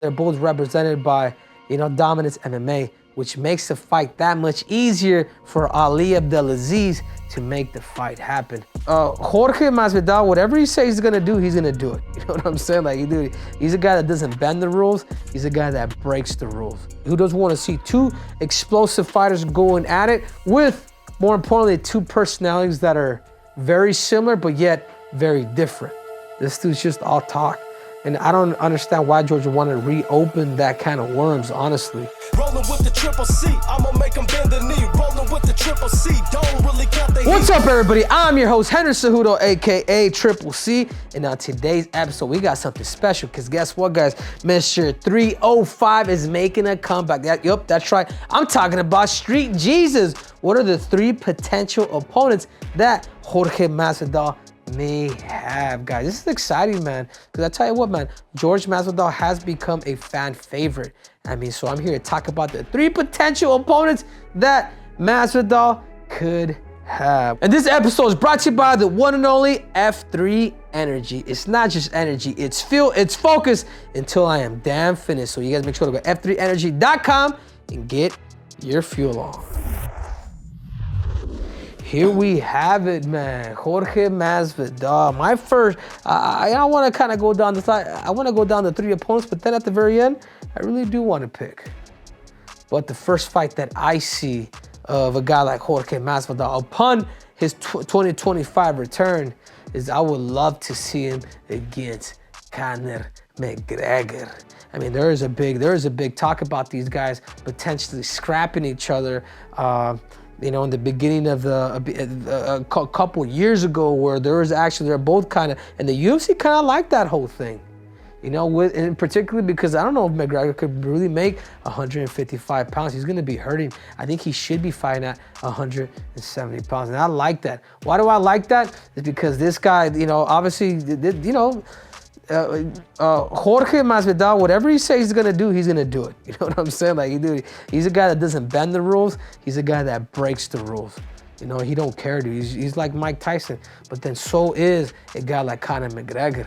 They're both represented by, dominance MMA, which makes the fight that much easier for Ali Abdelaziz to make the fight happen. Jorge Masvidal, whatever he says he's gonna do, he's gonna do it. You know what I'm saying? Like, he's a guy that doesn't bend the rules. He's a guy that breaks the rules. Who doesn't want to see two explosive fighters going at it with, more importantly, two personalities that are very similar, but yet very different. This dude's just all talk. And I don't understand why Georgia wanted to reopen that kind of worms, honestly. Rolling with the triple C, I'ma make them bend the knee. Rolling with the triple C, don't really count the What's up, everybody? I'm your host, Henry Cejudo, aka Triple C. And on today's episode, we got something special. Because guess what, guys? Mr. 305 is making a comeback. Yup, that's right. I'm talking about Street Jesus. What are the three potential opponents that Jorge Masvidal may have, guys? This is exciting, man, because I tell you what, man, Jorge Masvidal has become a fan favorite. So I'm here to talk about the three potential opponents that Masvidal could have. And this episode is brought to you by the one and only F3 Energy. It's not just energy, it's fuel, it's focus until I am damn finished. So you guys make sure to go to f3energy.com and get your fuel on. Here we have it, man. Jorge Masvidal. My first, I want to kind of go down the side. I want to go down the three opponents, but then at the very end, I really do want to pick. But the first fight that I see of a guy like Jorge Masvidal upon his 2025 return is I would love to see him against Conor McGregor. There is a big talk about these guys potentially scrapping each other. In the beginning of a couple years ago, where they're both kind of, and the UFC kind of liked that whole thing, and particularly because I don't know if McGregor could really make 155 pounds. He's going to be hurting. I think he should be fighting at 170 pounds, and I like that. Why do I like that? It's because this guy, obviously, Jorge Masvidal, whatever he says he's gonna do, he's gonna do it. You know what I'm saying? Like, he's a guy that doesn't bend the rules. He's a guy that breaks the rules. He don't care, dude. He's like Mike Tyson, but then so is a guy like Conor McGregor.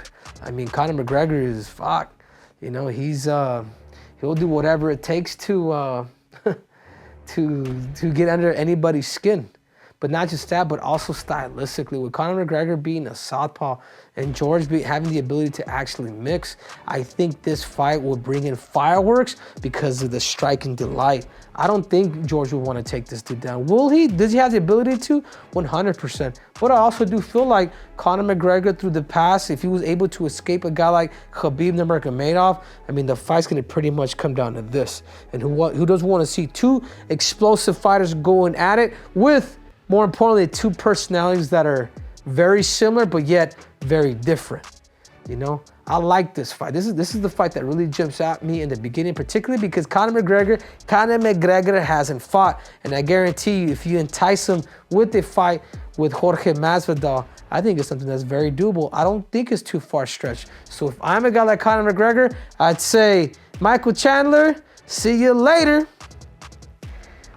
Conor McGregor is fuck. He'll do whatever it takes to to get under anybody's skin. But not just that, but also stylistically. With Conor McGregor being a southpaw and George having the ability to actually mix, I think this fight will bring in fireworks because of the striking delight. I don't think George will want to take this dude down. Will he? Does he have the ability to? 100%. But I also do feel like Conor McGregor through the past, if he was able to escape a guy like Khabib Nurmagomedov, the fight's going to pretty much come down to this. And who doesn't want to see two explosive fighters going at it with, more importantly, two personalities that are very similar, but yet very different. I like this fight. This is the fight that really jumps at me in the beginning, particularly because Conor McGregor hasn't fought. And I guarantee you, if you entice him with a fight with Jorge Masvidal, I think it's something that's very doable. I don't think it's too far stretched. So if I'm a guy like Conor McGregor, I'd say, Michael Chandler, see you later.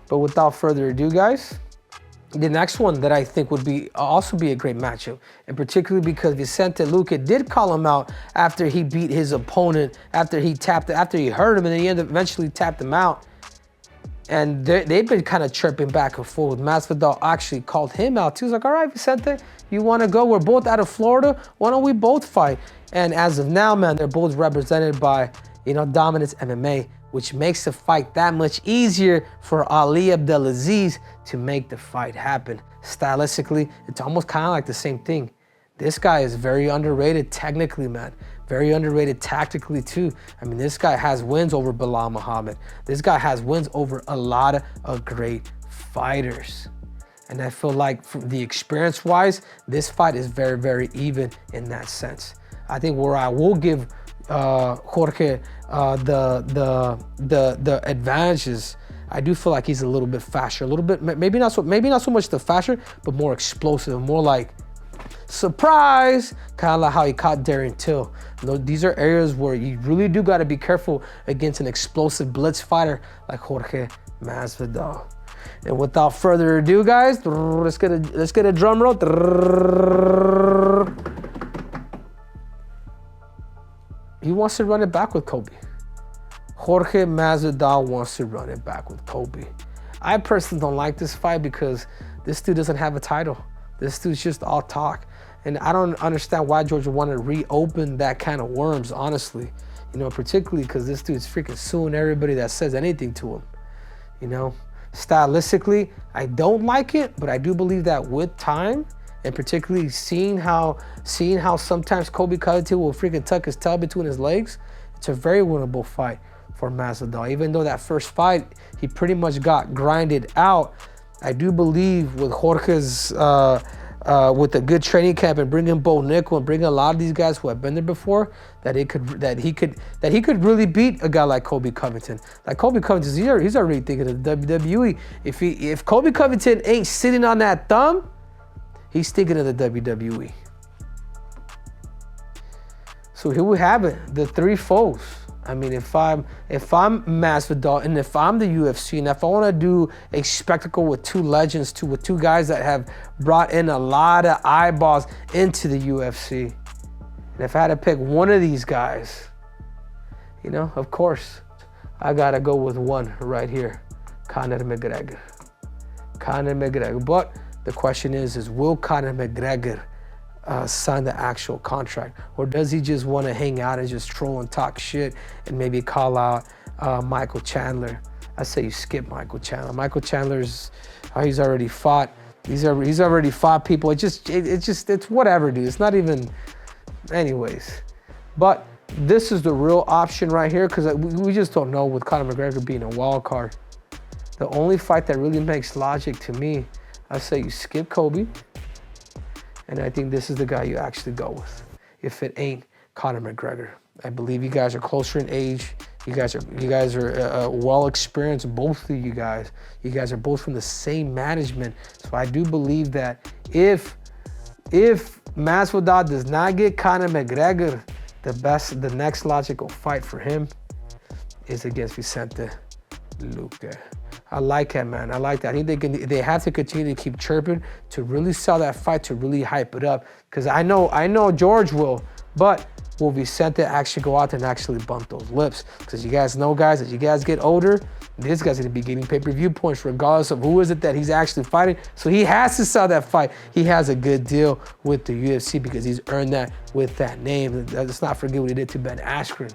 But without further ado, guys, the next one that I think would also be a great matchup, and particularly because Vicente Luque did call him out after he beat his opponent, after he hurt him, and then he eventually tapped him out. And they've been kind of chirping back and forth. Masvidal actually called him out too. He was like, all right, Vicente, you want to go? We're both out of Florida. Why don't we both fight? And as of now, man, they're both represented by, dominance MMA, which makes the fight that much easier for Ali Abdelaziz to make the fight happen. Stylistically, it's almost kind of like the same thing. This guy is very underrated technically, man. Very underrated tactically too. This guy has wins over Bilal Muhammad. This guy has wins over a lot of great fighters. And I feel like from the experience-wise, this fight is very, very even in that sense. I think where I will give Jorge the advantages, I do feel like he's a little bit faster, a little bit, maybe not so much the faster, but more explosive, more like surprise, kind of like how he caught Darren Till. These are areas where you really do got to be careful against an explosive blitz fighter like Jorge Masvidal. And without further ado, guys, let's get a drum roll. He wants to run it back with Colby. Jorge Masvidal wants to run it back with Colby. I personally don't like this fight because this dude doesn't have a title. This dude's just all talk. And I don't understand why George would want to reopen that kind of worms, honestly. You know, particularly because this dude's freaking suing everybody that says anything to him. You know, stylistically, I don't like it, but I do believe that with time, and particularly seeing how sometimes Colby Covington will freaking tuck his tail between his legs, it's a very winnable fight for Masvidal. Even though that first fight, he pretty much got grinded out, I do believe with Jorge's, with a good training camp and bringing Bo Nickel and bringing a lot of these guys who have been there before, that he could really beat a guy like Colby Covington. Like Colby Covington, he's already thinking of the WWE. If Colby Covington ain't sitting on that thumb, he's thinking of the WWE. So here we have it, the three foes. I mean, if I'm Masvidal and if I'm the UFC and if I want to do a spectacle with two legends, with two guys that have brought in a lot of eyeballs into the UFC, and if I had to pick one of these guys, you know, of course, I gotta go with one right here, Conor McGregor. Conor McGregor. But the question is will Conor McGregor sign the actual contract, or does he just want to hang out and just troll and talk shit and maybe call out Michael Chandler? I say you skip Michael Chandler. Michael Chandler's he's already fought. He's already fought people. It's whatever, dude. It's not even, anyways. But this is the real option right here because we just don't know with Conor McGregor being a wild card. The only fight that really makes logic to me, I say you skip Colby. And I think this is the guy you actually go with, if it ain't Conor McGregor. I believe you guys are closer in age. You guys are well experienced, both of you guys. You guys are both from the same management. So I do believe that if Masvidal does not get Conor McGregor, the next logical fight for him is against Vicente Luque. I like that, man. I like that. I think they have to continue to keep chirping to really sell that fight, to really hype it up. Because I know George will, but will Vicente actually go out and actually bump those lips? Because you guys know, guys, as you guys get older, this guy's gonna be getting pay-per-view points regardless of who is it that he's actually fighting. So he has to sell that fight. He has a good deal with the UFC because he's earned that with that name. Let's not forget what he did to Ben Askren.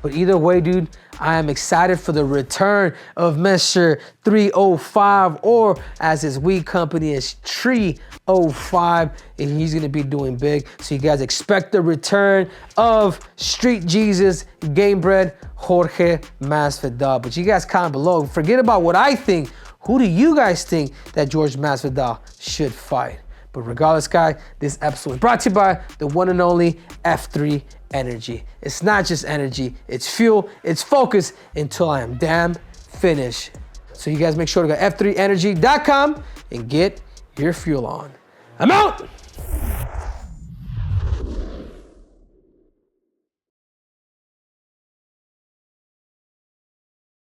But either way, dude, I am excited for the return of Mr. 305, or as his weed company is Tree05, and he's gonna be doing big. So you guys expect the return of Street Jesus, Gamebred, Jorge Masvidal. But you guys comment below. Forget about what I think. Who do you guys think that George Masvidal should fight? But regardless, guys, this episode is brought to you by the one and only F3 Energy. It's not just energy, it's fuel, it's focus until I am damn finished. So you guys make sure to go to f3energy.com and get your fuel on. I'm out!